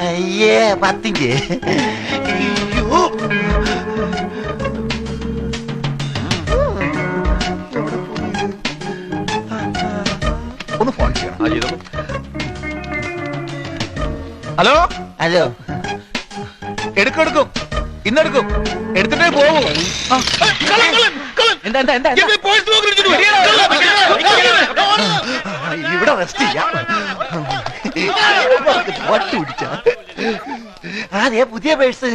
അയ്യേ പത്തിഞ്ച്. അയ്യോ ഒന്ന് ഫോൺ ചെയ്യണം. ഹലോ ഹലോ, എടുക്കും ഇന്നെടുക്കും, എടുത്തിട്ടേ പോകൂ. ഇവിടെ റെസ്റ്റ് ചെയ്യാം. വട്ടി പിടിച്ച അതെ പുതിയ പേഴ്സ്.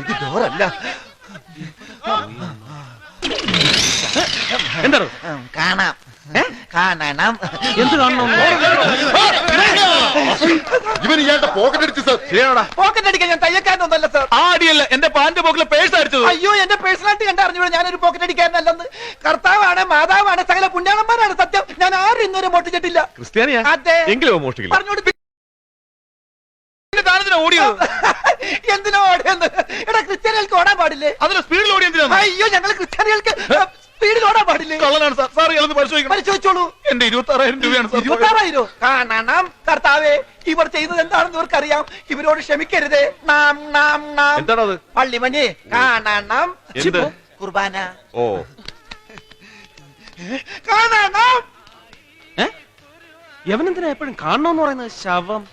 ഇത് ഡോറല്ല. എന്താണ് കാണാം, കാണണം. എന്ത് കാണണം? ഇവൻ ഇയാളുടെ പോക്കറ്റ് അടിച്ചു സാർ. ശരിയാണോടാ? പോക്കറ്റ് അടിക്കാൻ ഞാൻ തയ്യക്കാരനൊന്നല്ല സാർ. ആ അടിയല്ല, എന്റെ പാന്റ് പോക്കിലെ പേഴ്സ് അടിച്ചത്. അയ്യോ, എന്റെ പേഴ്സണാലിറ്റി കണ്ടറിഞ്ഞൂടെ ഞാനൊരു പോക്കറ്റ് അടിക്കാരനല്ലെന്ന്. കർത്താവാണ്, മാതാവാണ്, സകല പുണ്യാളന്മാരാണ് സത്യം. ഞാൻ ആരും ഇന്നുവരെ മോട്ടിച്ചിട്ടില്ല. ക്രിസ്ത്യാനിയാ? അതെ. എങ്കിലും മോഷ്ടിക്കില്ല. പറഞ്ഞോട്. ഓടിയത് എന്തിനാ ഓടിയെന്ന്? എടാ, ക്രിസ്ത്യാനികൾക്ക് ഓടാൻ പാടില്ലേ? അതിന് സ്പീഡിൽ ഓടി എന്തിനാ? അയ്യോ, ഞങ്ങൾ ക്രിസ്ത്യാനികൾക്ക് സ്പീഡിൽ ഓടാൻ പാടില്ലേ? കള്ളനാണ് സാർ. സാർ ഇയാളൊന്ന് പരിശോധിക്കണം. പരിശോധിച്ചോളൂ. എന്റെ 26,000 രൂപയാണ് സാർ. 26,000 കാണണം. കർത്താവേ, ഇവർ ചെയ്തത് എന്താണെന്ന് ഇവർക്കറിയാം. ഇവരോട് ക്ഷമിക്കരുതേ. നാം നാം നാം എന്താണത്? പള്ളിമണി കാണണം. എന്ത്? കുർബാന ഓ, കാണണം. യവനെന്തിനാ എപ്പോഴും കാണണമെന്ന് പറയുന്നത്? ശവം.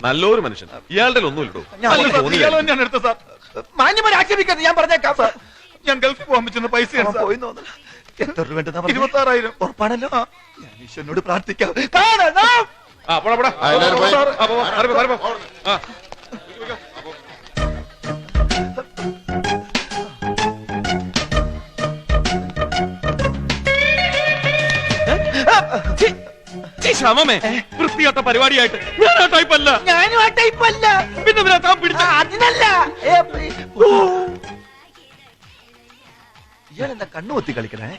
നല്ലൊരു മനുഷ്യൻ. ഇയാളുടെ ഒന്നുമില്ലടോ. ഇയാൾ തന്നെയാണ് എടുത്തത് സാർ. മാന്യമായി ആക്ഷേപിക്കരുത്, ഞാൻ പറഞ്ഞേക്കാം സാർ. ഞാൻ ഗൾഫിൽ പോകാൻ പറ്റുന്ന പൈസയാണ് സാർ. പോയി തോന്നുന്നു. എത്ര രൂപ ഉണ്ടെന്നാ പറഞ്ഞത്? 26,000. ഉറപ്പാണല്ലോ. ഞാൻ ഈശ്വരനോട് പ്രാർത്ഥിക്കാം. കാണണം. ശവമേ, വൃത്തികെട്ട പരിപാടിയായിട്ട് ഞാൻ ആ ടൈപ്പല്ല. ഞാനും ആ ടൈപ്പല്ല. പിന്നെ താൻ പിടിച്ച അതിനല്ല. ഇയാളെന്താ കണ്ണുകൊത്തി കളിക്കണേ?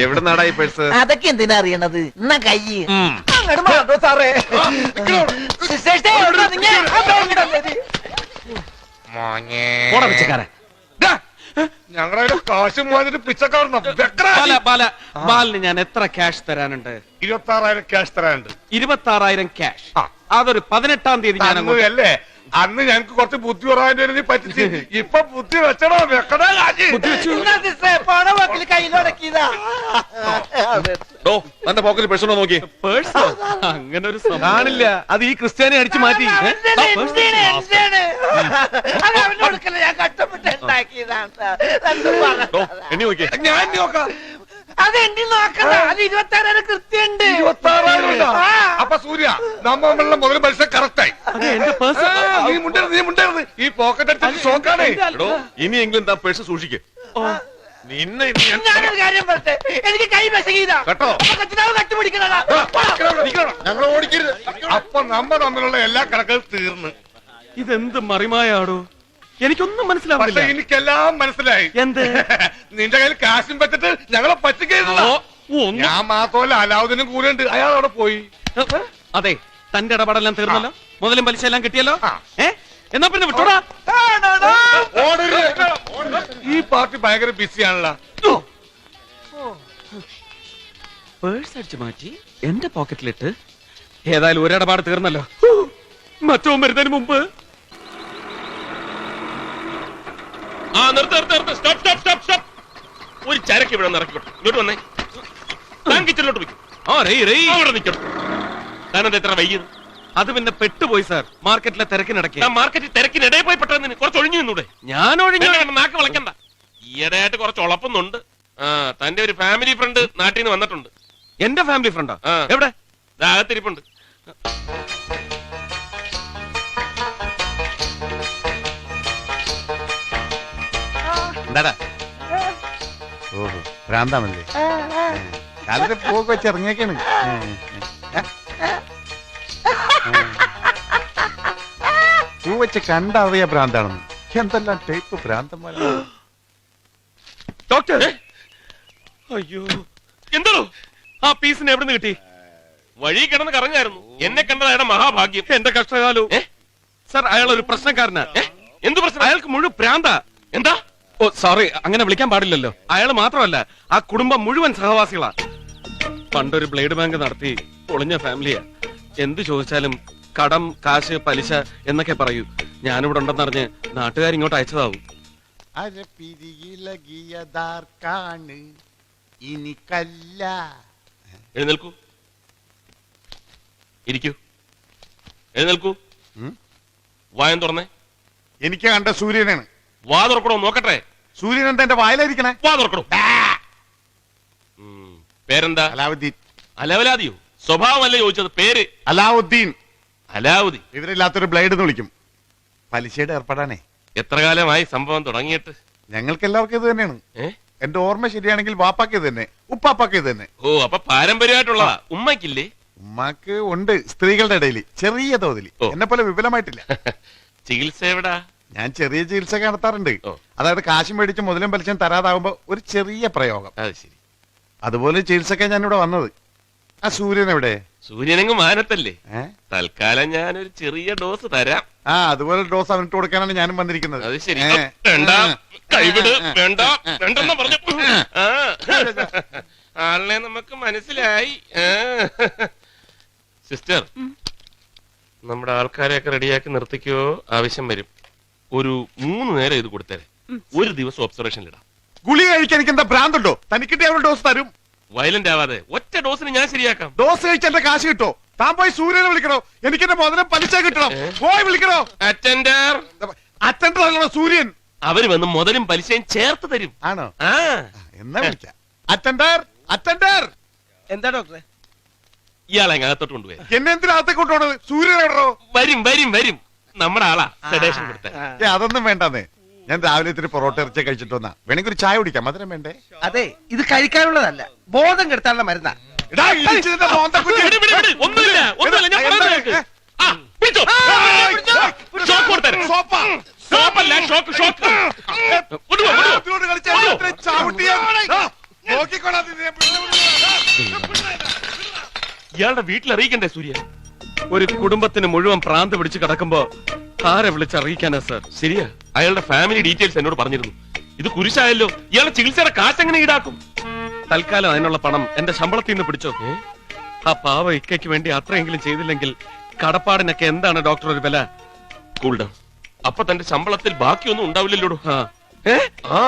എവിടെ നടാ ഈ പേഴ്സ്? അതൊക്കെ എന്തിനാ അറിയണത്? എന്നാ കയ്യ് അങ്ങോട്ട് മാറോ സാറേ. സിസ്റ്റേഴ്സേ, എവിടുന്നാ നിങ്ങ? ആ ബാഗ് ഇങ്ങോട്ട് തന്നേര്. പോടാ പിച്ചക്കാരൻ. ഞങ്ങളുടെ കാശ് മാതിരി പിച്ചക്കാരനോ? ബാലിന് ഞാൻ എത്ര ക്യാഷ് തരാനുണ്ട്? 26,000 ക്യാഷ് തരാനുണ്ട്. 26,000 ക്യാഷ്. അതൊരു 18-ാം തീയതി ഞാൻ അല്ലേ? അന്ന് ഞങ്ങക്ക് കുറച്ച് ബുദ്ധി കുറവാൻ പറ്റിച്ച്. ഇപ്പൊ ബുദ്ധി വെച്ചടോ, വെക്കണ കാശ്. എന്നാ സിസ്റ്റേ, പണവാക്കിൽ കയ്യിലടക്കിയതാ. തന്റെ പോക്കറ്റ് പേഴ്സ് നോക്കി. പേഴ്സ് അങ്ങനെ ഒരു കാണില്ല. അത് ഈ ക്രിസ്ത്യാനി അടിച്ചു മാറ്റി. അത് അവന് കൊടുക്കല, ഞാൻ കഷ്ടപ്പെട്ട് ഉണ്ടാക്കിയതാണ്. എണ്ണി നോക്കിയേ. ഞാൻ നോക്കാം. അത് എണ്ണി നോക്കണ്ട. അത് 26,000 കൃത്യണ്ട്. 26,000. അപ്പൊ സൂര്യ, നമ്മളുടെ മുതൽ പൈസ കറക്റ്റായി. എന്റെ പേഴ്സ്. നീ മുണ്ടരുത്. ഈ പോക്കറ്റ് അടിച്ച് ഷോക്കാണേ. ഇനിയെങ്കിലും താ പേഴ്സ് സൂക്ഷിക്കേ. നിന്നെ ഞാനൊരു കാര്യം പറട്ടെ, എനിക്ക് കൈ വിശകീതാ കേട്ടോ. കട്ടുപിടിക്കണ. ഞങ്ങൾ ഓടിക്കരുത്. അപ്പൊ നമ്മ തമ്മിലുള്ള എല്ലാ കണക്കും തീർന്ന്. ഇതെന്ത് മറിമായാടോ? എനിക്കൊന്നും മനസ്സിലാവില്ല. പക്ഷെ എനിക്കെല്ലാം മനസ്സിലായി. എന്ത്? നിന്റെ കയ്യിൽ കാശും പറ്റിട്ട് ഞങ്ങളെ പറ്റിക്കരുത്. ഞാൻ മാത്രമല്ല, അലാവുദ്ദീനും കൂടെ ഉണ്ട്. അയാൾ അവിടെ പോയി. അതെ, തന്റെ ഇടപാടെല്ലാം തീർന്നല്ലോ. മുതലും പലിശ എല്ലാം കിട്ടിയല്ലോ. എന്നാ പിന്നെ വിട്ടോടാ. ഈ പാർട്ടി ഭയങ്കര ബിസിയാണല്ലോ. പേഴ്സ് അടിച്ചു മാറ്റി എന്റെ പോക്കറ്റിലിട്ട്. ഏതായാലും ഒരിടപാട് തീർന്നല്ലോ. മറ്റോ വരുന്നതിന് മുമ്പ്. ഒരു ചരക്ക് ഇവിടെ ഇറക്കിക്കോട്ടെ. ഇങ്ങോട്ട് വന്നേ. താൻ കിച്ചണിലോട്ട് പോയി. താനെന്താ എത്ര വൈകിയത്? അത് പിന്നെ പെട്ടുപോയി സാർ, മാർക്കറ്റിലെ തിരക്കിനിടയ്ക്ക്. മാർക്കറ്റിൽ തിരക്കിനിടയിൽ പോയി പെട്ടെന്ന് കുറച്ച് ഒഴിഞ്ഞു നിന്നൂടെ? ഞാൻ ഒഴിഞ്ഞു? നാക്ക് വിളക്കണ്ട. ഈയിടെയായിട്ട് കുറച്ച് ഉളപ്പുന്നുണ്ട്. തന്റെ ഒരു ഫാമിലി ഫ്രണ്ട് നാട്ടിൽ നിന്ന് വന്നിട്ടുണ്ട്. എന്റെ ഫാമിലി ഫ്രണ്ടാ? എവിടെ? അകത്തിരിപ്പുണ്ട്. എന്താടാ ഓഹോ ഭ്രാന്താണല്ലേ കാലത്തെ പൂവൊക്കെ വെച്ച് ഇറങ്ങിയൊക്കെയാണ് പൂ വെച്ച് കണ്ടറിയ ഭ്രാന്താണെന്ന് എന്തെല്ലാം ടൈപ്പ് ഭ്രാന്തന്മാരാണ് ഡോക്ടർ അയ്യോ എന്താണോ ആ പീസിന് എവിടെ നിന്ന് കിട്ടി? വഴി കിടന്ന് കറങ്ങായിരുന്നു. എന്നെ കണ്ടതാണ് മഹാഭാഗ്യം. എന്റെ കഷ്ടകാലു സർ, അയാൾ ഒരു പ്രശ്നക്കാരനാ. എന്ത് പ്രശ്നം? അയാൾക്ക് മുഴുവൻ പ്രാന്താ. എന്താ? ഓ സോറി, അങ്ങനെ വിളിക്കാൻ പാടില്ലല്ലോ. അയാൾ മാത്രമല്ല, ആ കുടുംബം മുഴുവൻ സഹവാസികളാ. പണ്ടൊരു ബ്ലേഡ് ബാങ്ക് നടത്തി പൊളിഞ്ഞ ഫാമിലിയാ. എന്ത് ചോദിച്ചാലും കടം, കാശ്, പലിശ എന്നൊക്കെ പറയൂ. ഞാനിവിടെ ഉണ്ടെന്നറിഞ്ഞ് നാട്ടുകാർ ഇങ്ങോട്ട് അയച്ചതാവും. അരപ്പിരിയിലകിയതാർക്കാണ് ഇനിക്കല്ല. എഴുന്നേൽക്കൂ, ഇരിക്കൂ. എഴുന്നേൽക്കൂ. വായം തുറന്നേ. എനിക്ക് കണ്ട സൂര്യനാണ്. വാ തുറക്കണോ നോക്കട്ടെ. സൂര്യൻ എന്താ എന്റെ വായിലായിരിക്കണേ? വാ തുറക്കണോ. പേരെന്താ? അലാവുദ്ദീൻ. അലവലാദിയോ? സ്വഭാവമല്ലേ ചോദിച്ചത്, പേര്? അലാവുദ്ദീൻ. അലാവുദ്ദീൻ. ഇവരില്ലാത്തൊരു ബ്ലേഡ് എന്ന് വിളിക്കും. പലിശയുടെ ഏർപ്പാടാണേ. എത്ര കാലമായി സംഭവം തുടങ്ങിയിട്ട്? ഞങ്ങൾക്ക് എല്ലാവർക്കും ഇത് തന്നെയാണ്. ഏ? എന്റെ ഓർമ്മ ശരിയാണെങ്കിൽ വാപ്പാക്ക് ഇത് തന്നെ, ഉപ്പാപ്പാക്ക് ഇത് തന്നെ. ഓ, അപ്പൊ പാരമ്പര്യമായിട്ടുള്ളതാ. ഉമ്മക്കില്ലേ? ഉമ്മാക്ക് ഉണ്ട്, സ്ത്രീകളുടെ ഇടയിൽ ചെറിയ തോതിൽ. ഓ. എന്നെ പോലെ വിപുലമായിട്ടില്ല. ചികിത്സ എവിടാ? ഞാൻ ചെറിയ ചികിത്സ നടത്താറുണ്ട്. ഓ. അതായത് കാശും മേടിച്ച് മുതലും പലിശയും തരാതാവുമ്പോ ഒരു ചെറിയ പ്രയോഗം. അത് ശരി. അതുപോലെ ചികിത്സക്കാൻ ഞാൻ ഇവിടെ വന്നത്. ആ സൂര്യൻ എവിടെ? സൂര്യനെങ്ങും മാനത്തല്ലേ. ഏ? തൽക്കാലം ഞാനൊരു ചെറിയ ഡോസ് തരാം. ആ അതുപോലെ ഡോസ് അവനിട്ട് കൊടുക്കാനാണ് ഞാനും വന്നിരിക്കുന്നത്. അത് ശരി. ഏ? വേണ്ട, കൈവിട്. വേണ്ട, വേണ്ടെന്ന് പറഞ്ഞു. ആ. ആളിനെ നമുക്ക് മനസ്സിലായി. സിസ്റ്റർ, നമ്മുടെ ആൾക്കാരെയൊക്കെ റെഡിയാക്കി നിർത്തിക്കോ. ആവശ്യം വരും. ഒരു 3 നേരം ഇത് കൊടുത്തേരെ. ഒരു ദിവസം ഒബ്സർവേഷനിലിടാം. ഗുളിക കഴിക്കാൻ എനിക്ക് എന്താ ഭ്രാന്തുണ്ടോ? തനിക്കിട്ടേ അവൾ ഡോസ് തരും. വയലന്റ് ആവാതെ ഒറ്റ ഡോസിന് ഞാൻ ശരിയാക്കാം. ഡോസ് കഴിച്ച് എന്റെ കാശ് കിട്ടോ? താൻ പോയി സൂര്യനെ വിളിക്കണോ? എനിക്ക് എന്റെ മുതലും പലിശ കിട്ടണം. പോയി വിളിക്കണോ? അറ്റൻഡർ. അറ്റൻഡർ അല്ലല്ലോ സൂര്യൻ. അവര് വന്ന് മുതലും പലിശയും ചേർത്ത് തരും. ആണോ? ആ, എന്നാ വിളിക്കാം. Attender, attender. എന്താ ഡോക്ടറെ? ഇയാളെ അകത്തോട്ട് കൊണ്ടുപോയി. എന്നെ എന്തിനകത്തേക്ക് കൊണ്ടുപോണത്? സൂര്യൻ എവിടോ? വരും വരും വരും. നമ്മുടെ ആളാ. സെഡേഷൻ കൊടുത്ത. അതൊന്നും വേണ്ടെന്നേ. ഞാൻ രാവിലെ ഇത്തിരി പൊറോട്ട ഇറച്ചി കഴിച്ചിട്ട് വന്നാ. വേണമെങ്കിൽ ഒരു ചായ കുടിക്കാം. മധുരം വേണ്ടേ? അതെ, ഇത് കഴിക്കാനുള്ളതല്ല, ബോധം കെടുത്താനുള്ള മരുന്നാ. എടാ, ഇടിച്ചതിന്റെ മോന്തക്കുറ്റി. ഒന്നുമില്ല, ഒന്നുമില്ല. ഞാൻ പറയുന്നത് കേൾക്ക്. ആ, പിടിച്ചോ. ഷോക്ക് കൊടുത്തരാം. സോപ്പാ. ഷോപ്പല്ല, ഷോക്ക്, ഷോക്ക്. കൊണ്ടുപോ, കൊണ്ടുപോ. ഇതിലോട്ട് കളിച്ചാൽ ഇത്രയും ചവിട്ടിയാ. ആ, നോക്കിക്കോളാം നിന്നെ. ഇയാളുടെ വീട്ടിൽ അറിയിക്കണ്ടേ സൂര്യ? ഒരു കുടുംബത്തിന് മുഴുവൻ പ്രാന്ത് പിടിച്ച് കിടക്കുമ്പോ ആരെ വിളിച്ചറിയിക്കാനാ സർ? ശരിയാ, അയാളുടെ ഫാമിലി ഡീറ്റെയിൽസ് എന്നോട് പറഞ്ഞിരുന്നു. ഇത് കുരിശായല്ലോ. ഇയാളുടെ ചികിത്സയുടെ കാശ് എങ്ങനെ ഈടാക്കും? തൽക്കാലം അതിനുള്ള പണം എന്റെ ശമ്പളത്തിൽ നിന്ന് പിടിച്ചോ. ആ പാവ ഇക്കയ്ക്ക് വേണ്ടി അത്രയെങ്കിലും ചെയ്തില്ലെങ്കിൽ കടപ്പാടിനൊക്കെ എന്താണ് ഡോക്ടർ ഒരു വില? Cool down. അപ്പൊ തന്റെ ശമ്പളത്തിൽ ബാക്കിയൊന്നും ഉണ്ടാവില്ലല്ലോ. ആ ആ